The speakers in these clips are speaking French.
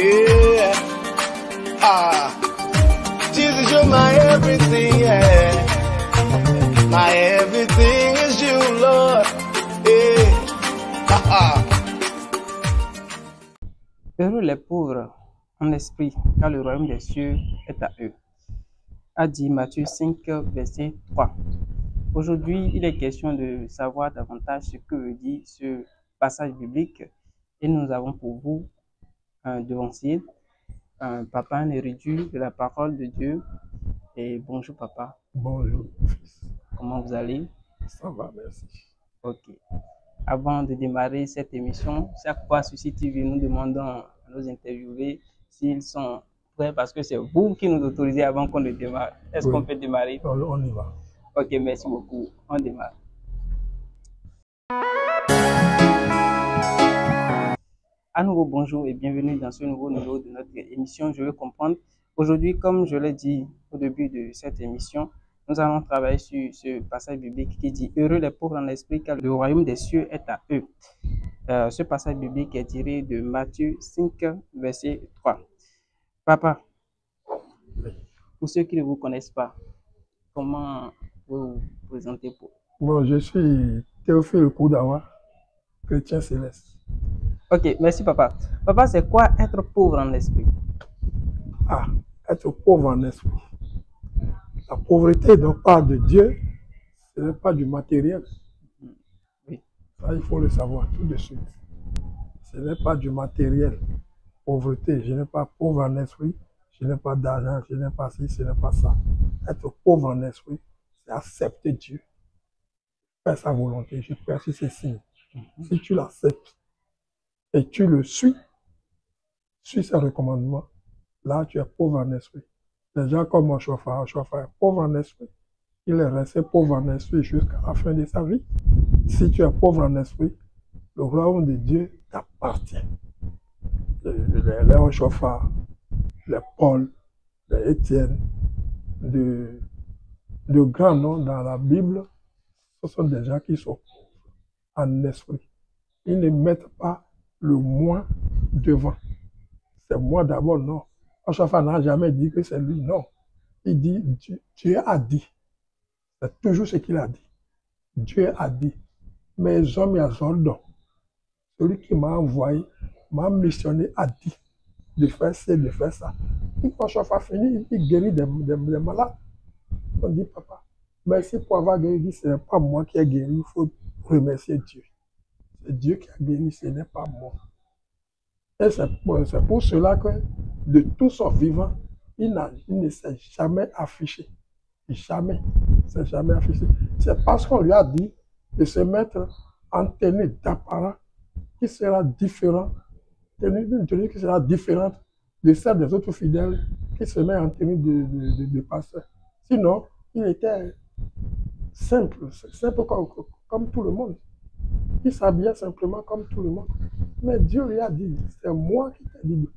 Yeah. Ah. Jesus, you're my everything, yeah. My everything is you, Lord. Yeah. Ah. Heureux les pauvres en esprit, car le royaume des cieux est à eux. A dit Matthieu 5, verset 3. Aujourd'hui, il est question de savoir davantage ce que veut dire ce passage biblique et nous avons pour vous un devancier, un papa, un érudit de la parole de Dieu. Et bonjour papa. Bonjour, fils. Comment vous allez? Ça va, merci. Ok. Avant de démarrer cette émission, chaque fois sur CTV, nous demandons à nos interviewés s'ils sont prêts parce que c'est vous qui nous autorisez avant qu'on ne démarre. Est-ce qu'on peut démarrer? On y va. Ok, merci beaucoup. On démarre. À nouveau, bonjour et bienvenue dans ce nouveau numéro de notre émission Je veux comprendre. Aujourd'hui, comme je l'ai dit au début de cette émission, nous allons travailler sur ce passage biblique qui dit « Heureux les pauvres en esprit, car le royaume des cieux est à eux ». Ce passage biblique est tiré de Matthieu 5, verset 3. Papa, pour ceux qui ne vous connaissent pas, comment vous vous présentez pour... Bon, je suis Théophile Koudawa, chrétien céleste. Ok, merci papa. Papa, c'est quoi être pauvre en esprit? Ah, être pauvre en esprit. La pauvreté ne part de Dieu, ce n'est pas du matériel. Oui. Ça, il faut le savoir tout de suite. Ce n'est pas du matériel. Pauvreté, je n'ai pas pauvre en esprit, je n'ai pas d'argent, je n'ai pas ci, ce n'est pas ça. Être pauvre en esprit, c'est accepter Dieu. Faire sa volonté, je persiste ces signes. Si tu l'acceptes et tu le suis ses recommandements, là tu es pauvre en esprit. Les gens comme mon chauffeur est pauvre en esprit. Il est resté pauvre en esprit jusqu'à la fin de sa vie. Si tu es pauvre en esprit, le royaume de Dieu t'appartient. Les chauffeurs, les Paul, les Étienne, de grands noms dans la Bible, ce sont des gens qui sont en esprit. Ils ne mettent pas le moi devant. C'est moi d'abord, non. Chauffa n'a jamais dit que c'est lui, non. Il dit, Dieu a dit. C'est toujours ce qu'il a dit. Dieu a dit. Mes hommes et ordres, celui qui m'a envoyé, m'a missionné, a dit de faire ça, de faire ça. Quand Chauffa finit, il guérit des malades. On dit, papa, merci pour avoir guéri. Ce n'est pas moi qui ai guéri, il faut remercier Dieu. C'est Dieu qui a guéri, ce n'est pas moi. Et c'est pour cela que de tout son vivant, il ne s'est jamais affiché. Jamais. Il ne s'est jamais affiché. C'est parce qu'on lui a dit de se mettre en tenue d'apparent qui sera différent, une tenue qui sera différente de celle des autres fidèles qui se met en tenue de pasteur. Sinon, il était simple comme tout le monde. Il s'habillait simplement comme tout le monde. Mais Dieu lui a dit, c'est moi qui t'ai dit.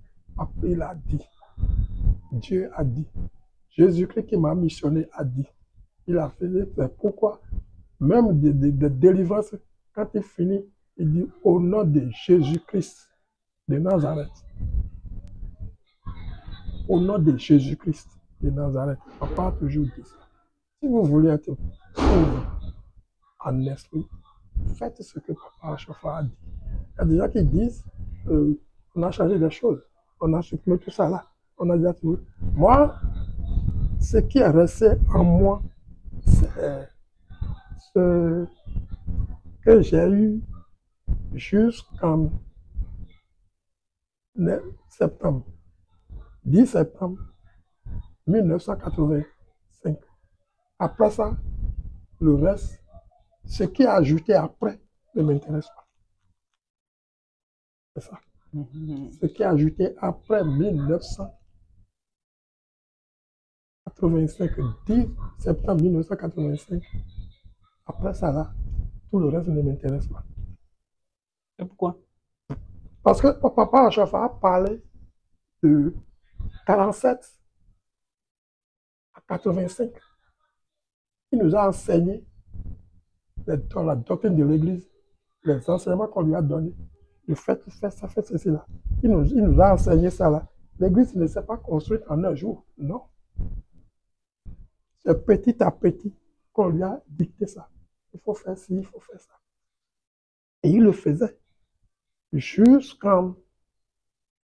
Il a dit. Dieu a dit. Jésus-Christ qui m'a missionné a dit. Il a fait. C'est pourquoi, même de délivrance, quand il finit, il dit au nom de Jésus-Christ de Nazareth. Au nom de Jésus-Christ de Nazareth. Papa a toujours dit ça. Si vous voulez être pauvre en esprit, faites ce que Papa Chauffa a dit. Il y a des gens qui disent, on a changé des choses, on a supprimé tout ça là, on a déjà tout. Moi, ce qui est resté en moi, c'est ce que j'ai eu jusqu'en septembre, 10 septembre 1985. Après ça, le reste, ce qui est ajouté après ne m'intéresse pas. C'est ça. Ce qui est ajouté après 1985, 10 septembre 1985, après ça là, tout le reste ne m'intéresse pas. Et pourquoi? Parce que Papa Chauffa a parlé de 47 à 85. Il nous a enseigné dans la doctrine de l'Église, les enseignements qu'on lui a donnés. Le fait, ça, fait ceci là. il nous a enseigné ça là. L'église ne s'est pas construite en un jour, non. C'est petit à petit qu'on lui a dicté ça. Il faut faire ci, il faut faire ça. Et il le faisait jusqu'en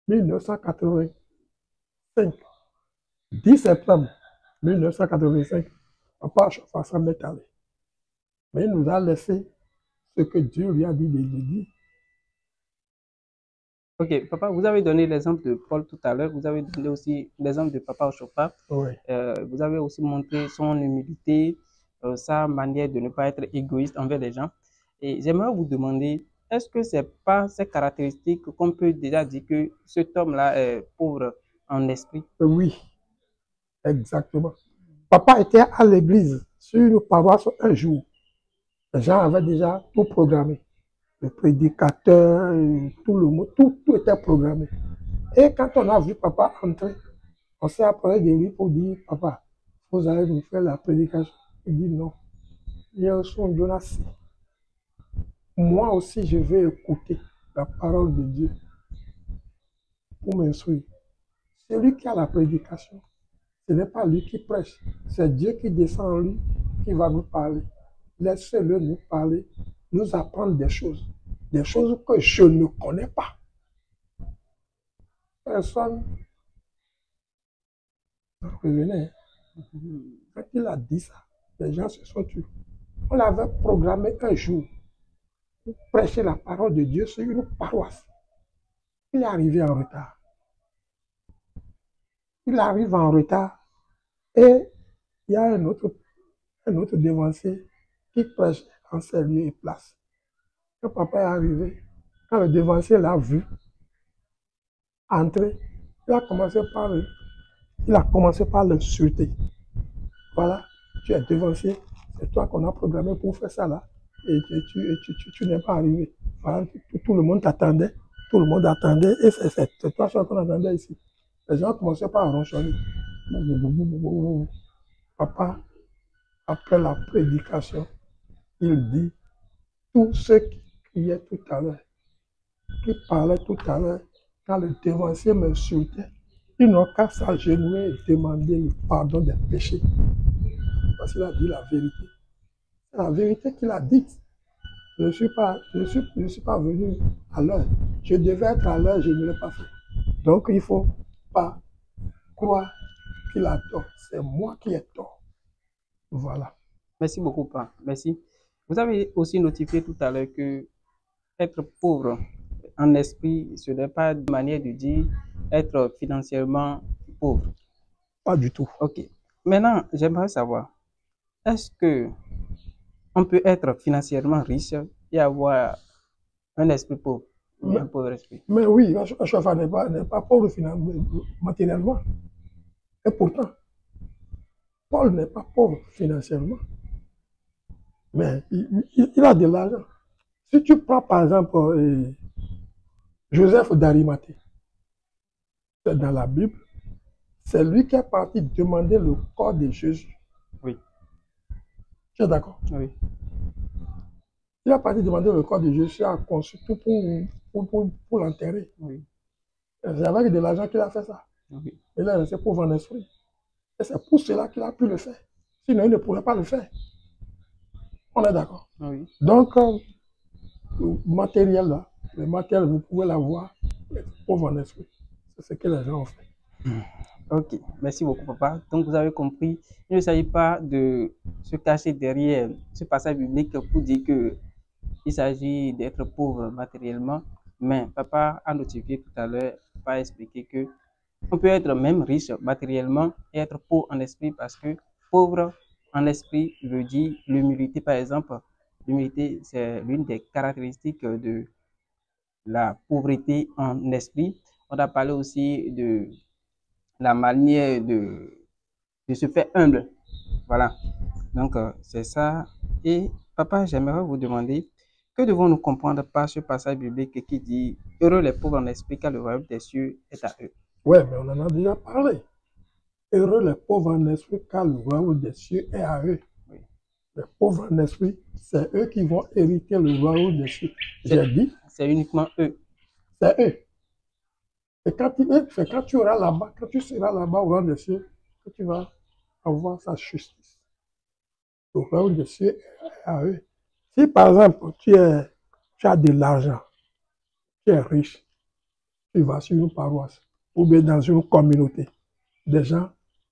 1985. 10 septembre 1985, Papa Achofa s'en est allé. Mais il nous a laissé ce que Dieu lui a dit de dire. Ok, papa, vous avez donné l'exemple de Paul tout à l'heure, vous avez donné aussi l'exemple de Papa Achofa. Oui. Vous avez aussi montré son humilité, sa manière de ne pas être égoïste envers les gens. Et j'aimerais vous demander, est-ce que ce n'est pas ces caractéristiques qu'on peut déjà dire que cet homme-là est pauvre en esprit? Oui, exactement. Papa était à l'église sur une paroisse un jour. Les gens avaient déjà tout programmé. Le prédicateur, tout le monde, tout était programmé. Et quand on a vu papa entrer, on s'est approché de lui pour dire, papa, vous allez nous faire la prédication. Il dit non. Il son Jonas. Moi aussi, je vais écouter la parole de Dieu pour m'instruire. Celui qui a la prédication, ce n'est pas lui qui prêche, c'est Dieu qui descend en lui, qui va nous parler. Laissez-le nous parler, nous apprendre des choses que je ne connais pas. Personne ne revenait. Quand il a dit ça, les gens se sont tués. On l'avait programmé un jour pour prêcher la parole de Dieu sur une paroisse. Il est arrivé en retard. Il arrive en retard et il y a un autre devancier qui prêche en ces lieux et places. Quand papa est arrivé, quand le devancier l'a vu entrer, il a commencé par l'insulter. Voilà, tu es devancier, c'est toi qu'on a programmé pour faire ça là, et tu n'es pas arrivé. Voilà, tout le monde t'attendait, et c'est toi seul qu'on attendait ici. Les gens commençaient par ronchonner. Papa, après la prédication, il dit, tous ceux qui criaient tout à l'heure, qui parlaient tout à l'heure, quand le devancier m'insultait, ils n'ont qu'à s'agenouiller et demander le pardon des péchés. Parce qu'il a dit la vérité. C'est la vérité qu'il a dite. Je ne suis pas venu à l'heure. Je devais être à l'heure, je ne l'ai pas fait. Donc il ne faut pas croire qu'il a tort. C'est moi qui ai tort. Voilà. Merci beaucoup, papa. Merci. Vous avez aussi notifié tout à l'heure que être pauvre en esprit, ce n'est pas une manière de dire être financièrement pauvre. Pas du tout. Ok. Maintenant, j'aimerais savoir, est-ce que on peut être financièrement riche et avoir un esprit pauvre, un pauvre esprit? Mais oui, Achofa n'est pas pauvre matériellement. Et pourtant, Paul n'est pas pauvre financièrement. Mais il a de l'argent. Si tu prends par exemple Joseph d'Arimathée, c'est dans la Bible, c'est lui qui est parti demander le corps de Jésus. Oui. Tu es d'accord? Oui. Il est parti demander le corps de Jésus à conçu tout pour l'enterrer. Oui. C'est avec de l'argent qu'il a fait ça. Oui. Il est resté pauvre en esprit. Et c'est pour cela qu'il a pu le faire. Sinon, il ne pourrait pas le faire. On est d'accord? Oui. Donc, le matériel là, le matériel, vous pouvez l'avoir, pauvre en esprit. C'est ce que les gens ont fait. Ok, merci beaucoup, papa. Donc, vous avez compris, il ne s'agit pas de se cacher derrière ce passage biblique pour dire qu'il s'agit d'être pauvre matériellement, mais papa a notifié tout à l'heure, papa a expliqué que on peut être même riche matériellement et être pauvre en esprit parce que pauvre en esprit veut dire l'humilité, par exemple. L'humilité, c'est l'une des caractéristiques de la pauvreté en esprit. On a parlé aussi de la manière de se faire humble. Voilà. Donc, c'est ça. Et papa, j'aimerais vous demander, que devons-nous comprendre par ce passage biblique qui dit « Heureux les pauvres en esprit, car le royaume des cieux est à eux ». Oui, mais on en a déjà parlé. Heureux les pauvres en esprit, car le royaume des cieux est à eux. Oui. Les pauvres en esprit, c'est eux qui vont hériter le royaume des cieux. J'ai dit, c'est uniquement eux. c'est eux. Et c'est quand tu auras là-bas, quand tu seras là-bas au rang des cieux, que tu vas avoir sa justice. Au rang des cieux à eux. Si par exemple, tu as de l'argent, tu es riche, tu vas sur une paroisse ou bien dans une communauté, des gens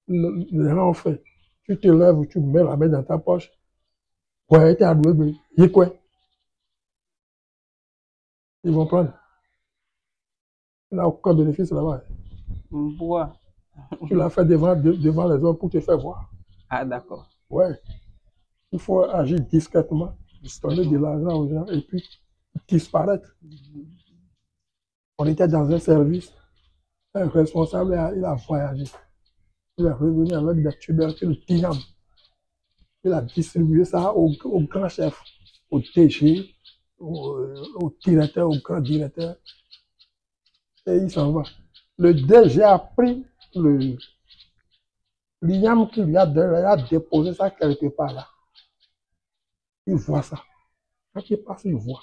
ont fait, tu te lèves, tu mets la main dans ta poche, ouais, tu as doué, ils vont prendre. Il n'a aucun bénéfice là-bas. Pourquoi? Tu l'as fait devant les hommes pour te faire voir. Ah, d'accord. Ouais. Il faut agir discrètement, donner de l'argent aux gens et puis disparaître. On était dans un service, un responsable, il a voyagé. Il est revenu avec des tubercules d'igname. Il a distribué ça au grand chef, au DG, au directeur, au grand directeur. Et il s'en va. Le DG a pris l'igname qu'il lui a donné, il a déposé ça quelque part là. Il voit ça. Quand il passe, il voit.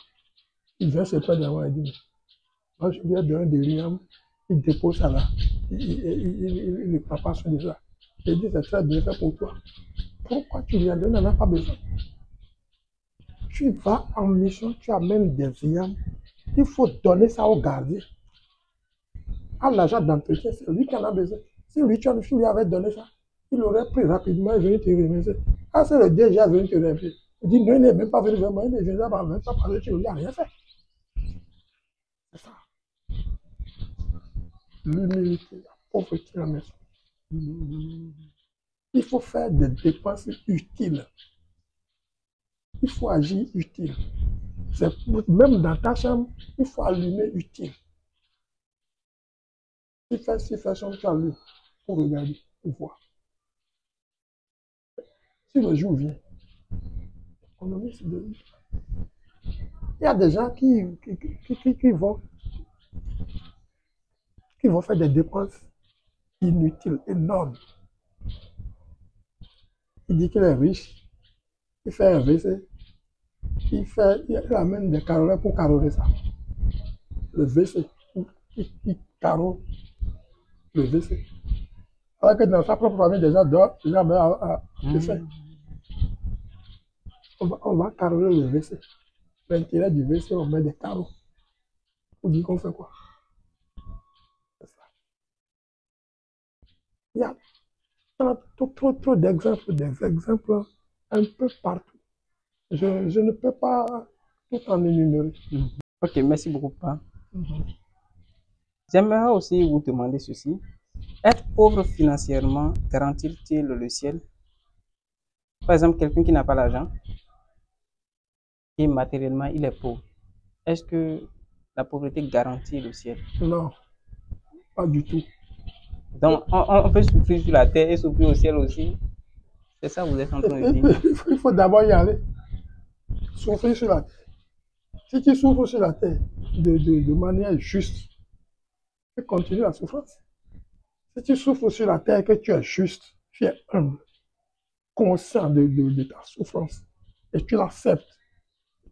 Il vient se plaindre devant et dit, moi je lui ai donné de l'igname, il dépose ça là. Il ne prend pas soin de ça. Il dit, c'est très bien fait pour toi. Pourquoi tu lui as donné, il n'en a pas besoin. Tu vas en mission, tu amènes des ignames, il faut donner ça au gardien. À l'agent d'entretien, c'est lui qui en a besoin. Si lui avait donné ça, il aurait pris rapidement et venu te remercier. Ah, c'est le DG à venir te remercier. Il dit, non, il n'est même pas venu vers moi, il ne vient pas même pas parler, tu ne lui as rien fait. C'est ça. L'humilité, la pauvreté, la maison. Il faut faire des dépenses utiles. Il faut agir utile. Même dans ta chambre, il faut allumer utile. Si fais son, tu allumes pour regarder, pour voir. Si le jour vient, on en est de lui. Il y a des gens qui vont faire des dépenses inutiles, énormes. Il dit qu'il est riche, il fait un WC, il amène des carolins pour caroler ça. Le WC, il carole le WC. Alors que dans sa propre famille, déjà dehors, il a même à le faire. On va caroler le WC. L'intérêt du WC, on met des carreaux. On dit qu'on fait quoi? C'est ça. Il y a trop d'exemples, des exemples un peu partout. Je ne peux pas tout en énumérer. Ok, merci beaucoup, Papa. J'aimerais aussi vous demander ceci. Être pauvre financièrement garantit-il le ciel? Par exemple, quelqu'un qui n'a pas l'argent et matériellement il est pauvre. Est-ce que la pauvreté garantit le ciel? Non, pas du tout. Donc, on peut souffrir sur la terre et souffrir au ciel aussi. C'est ça que vous êtes en train de dire. Il faut d'abord y aller. Souffrir sur la terre. Si tu souffres sur la terre de manière juste, tu continues la souffrance. Si tu souffres sur la terre, que tu es juste, tu es humble, conscient de ta souffrance, et tu l'acceptes,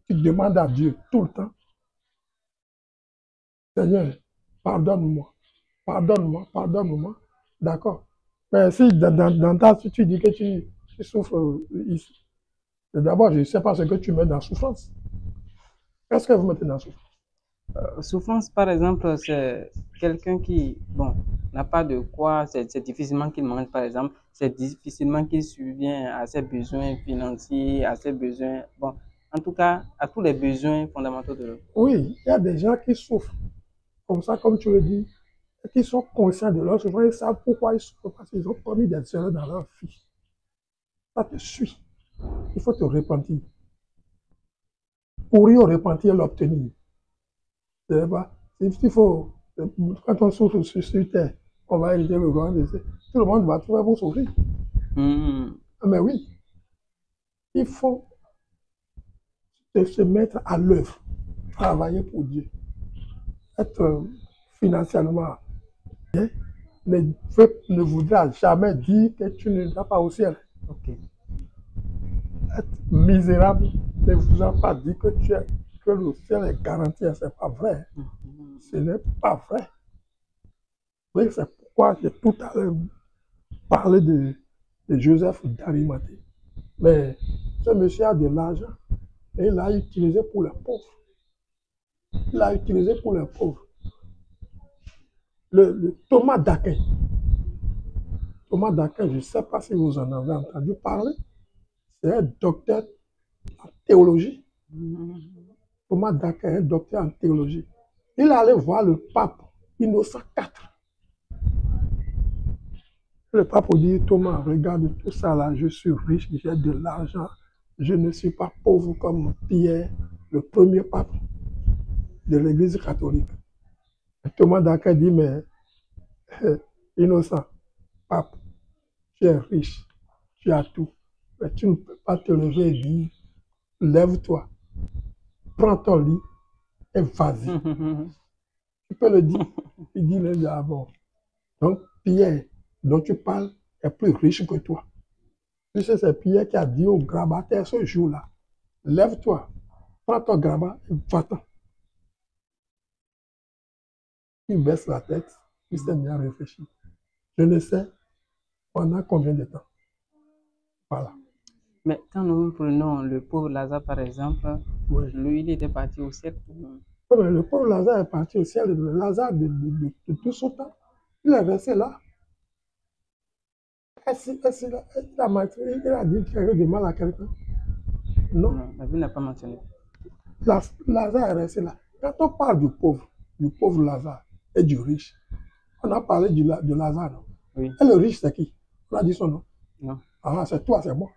tu demandes à Dieu tout le temps, Seigneur, pardonne-moi, pardonne-moi, pardonne-moi. D'accord. Mais si dans ta tu dis que tu souffres ici, d'abord, je ne sais pas ce que tu mets dans la souffrance. Qu'est-ce que vous mettez dans la souffrance? Souffrance, par exemple, c'est quelqu'un qui, bon, n'a pas de quoi, c'est difficilement qu'il mange, par exemple, c'est difficilement qu'il subvient à ses besoins financiers, à ses besoins, bon, en tout cas, à tous les besoins fondamentaux de l'homme. Oui, il y a des gens qui souffrent, comme ça, comme tu le dis, et qui sont conscients de leur souffrance, ils savent pourquoi ils souffrent, parce qu'ils ont commis des erreurs dans leur vie. Ça te suit. Il faut te repentir. Pour y repentir, l'obtenir. C'est pas. Il faut, quand on souffre sur terre, on va hériter le grand décès. Tout le monde va trouver pour souffrir. Mais oui, il faut se mettre à l'œuvre, travailler pour Dieu, être financièrement bien, ne voudra jamais dire que tu ne vas pas au ciel. Okay. Être misérable ne voudra pas dire que que le ciel est garanti. Ce n'est pas vrai. Ce n'est pas vrai. Oui, c'est pourquoi j'ai tout à l'heure parlé de Joseph d'Arimathée. Mais ce monsieur a de l'argent et il l'a utilisé pour les pauvres. Il l'a utilisé pour les pauvres. Le Thomas d'Aquin. Thomas d'Aquin, je ne sais pas si vous en avez entendu parler. C'est un docteur en théologie. Thomas d'Aquin est un docteur en théologie. Il allait voir le pape Innocent IV. Le pape dit, Thomas, regarde tout ça là, je suis riche, j'ai de l'argent, je ne suis pas pauvre comme Pierre, le premier pape de l'Église catholique. Et Thomas d'Aquin dit, mais Innocent, pape, tu es riche, tu as tout, mais tu ne peux pas te lever et dire, lève-toi, prends ton lit et vas-y. Tu peux le dire. Il dit, le gars, bon. Donc, Pierre, dont tu parles, est plus riche que toi. Tu sais, c'est Pierre qui a dit au grabataire ce jour-là, lève-toi, prends ton grabat et va-t'en. Il baisse la tête, il s'est bien réfléchi. Je ne sais pendant combien de temps. Voilà. Mais quand nous prenons le pauvre Lazare, par exemple, Oui. lui, il était parti au ciel. Le pauvre Lazare est parti au ciel, le Lazare de tout son temps. Il est resté là. Il a dit quelque chose de mal à quelqu'un. Non. Non, la Bible n'a pas mentionné. Lazare est resté là. Quand on parle du pauvre Lazare et du riche, on a parlé de Lazare, non? Oui. Et le riche, c'est qui? On a dit son nom. Non. Ah, c'est toi, c'est moi.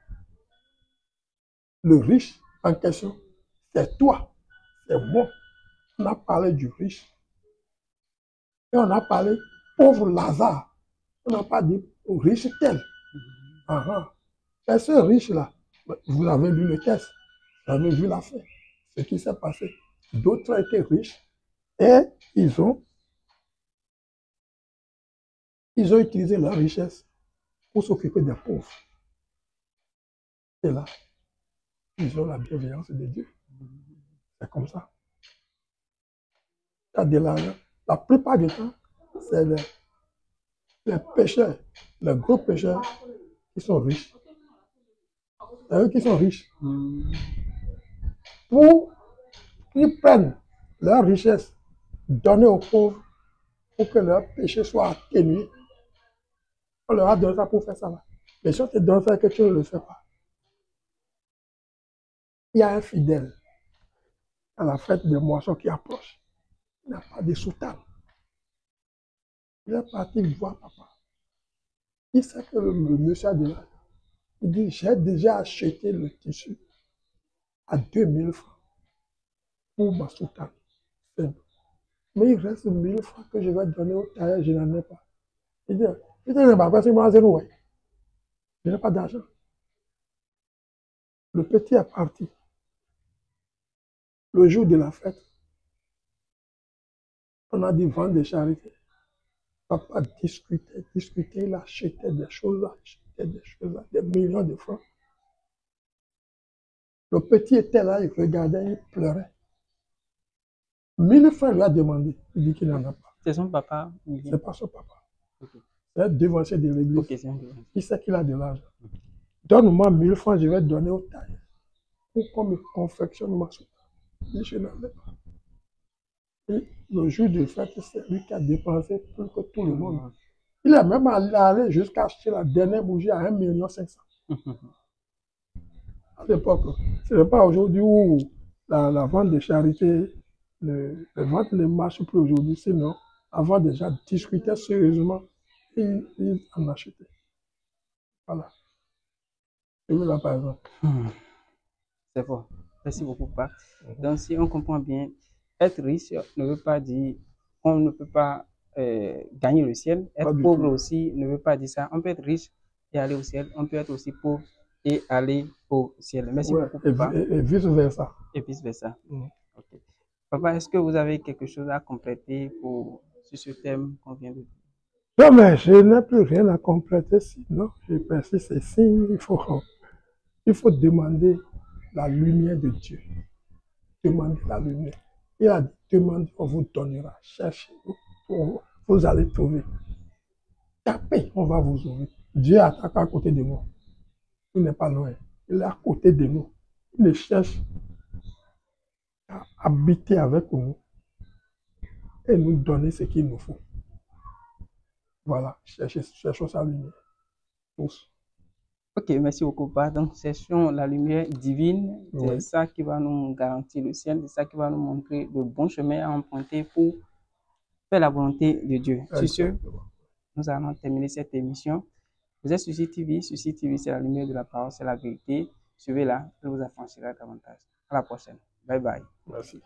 Le riche en question, c'est toi, c'est moi. On a parlé du riche. Et on a parlé pauvre Lazare. On n'a pas dit riche tel. Et ce riche-là, vous avez lu le texte, vous avez vu la fin, ce qui s'est passé. D'autres étaient riches et ils ont utilisé leur richesse pour s'occuper des pauvres. Et là, ils ont la bienveillance de Dieu. C'est comme ça. Il y a de l'argent. La plupart du temps, c'est les pécheurs, les gros pécheurs qui sont riches. C'est eux qui sont riches. Pour qu'ils prennent leur richesse, donner aux pauvres pour que leur péché soit atténué. On leur a donné ça pour faire ça là. Mais si on te donne ça que tu ne le fais pas. Il y a un fidèle à la fête de moisson qui approche. Il n'a pas de soutane. Il est parti voir papa. Il sait que le monsieur a de l'argent. Il dit, j'ai déjà acheté le tissu à 2000 francs pour ma soutane. Mais il reste 1000 francs que je vais donner au tailleur, je n'en ai pas. Il dit, je n'ai pas d'argent. Le petit est parti. Le jour de la fête, on a dit vendre des charités. Papa discutait, il achetait des choses, des millions de francs. Le petit était là, il regardait, il pleurait. 1000 francs lui a demandé, il dit qu'il n'en a pas. C'est son papa? C'est pas son papa. Okay. C'est un devancier de l'église. Okay, il sait qu'il a de l'argent. Donne-moi 1000 francs, je vais donner au tailleur pour qu'on me confectionne ma soutane. Il dit, je n'en ai pas. Et le jour de fête, c'est lui qui a dépensé plus que tout le monde. Il est même allé jusqu'à acheter la dernière bougie à 1,5 million. À l'époque, ce n'est pas aujourd'hui où la vente de charité, le vente ne marche plus aujourd'hui, sinon, avant déjà discuter sérieusement, ils en achetaient. Voilà. Je veux là par exemple. C'est bon. Merci beaucoup, papa. Donc, si on comprend bien, être riche ne veut pas dire qu'on ne peut pas gagner le ciel. Être pauvre aussi ne veut pas dire ça. On peut être riche et aller au ciel. On peut être aussi pauvre et aller au ciel. Merci beaucoup, papa. Et vice-versa. Et vice-versa. Okay. Papa, est-ce que vous avez quelque chose à compléter sur ce thème qu'on vient de dire? Non, mais je n'ai plus rien à compléter, sinon je persiste ici. Il faut demander la lumière de Dieu. Demandez la lumière. Il a dit, demandez, on vous donnera. Cherchez, vous allez trouver. tapez, on va vous ouvrir. Dieu attaque à côté de nous. Il n'est pas loin. Il est à côté de nous. Il cherche à habiter avec nous et nous donner ce qu'il nous faut. Voilà, cherchons sa lumière. Tous. Ok, merci beaucoup, Papa. Donc, cherchons la lumière divine. C'est Oui. ça qui va nous garantir le ciel. C'est ça qui va nous montrer le bon chemin à emprunter pour faire la volonté de Dieu. Sur ce, Exactement. nous allons terminer cette émission. Vous êtes sur CTV. Sur CTV, c'est la lumière de la parole, c'est la vérité. Suivez-la, elle vous affranchira davantage. À la prochaine. Bye bye. Merci.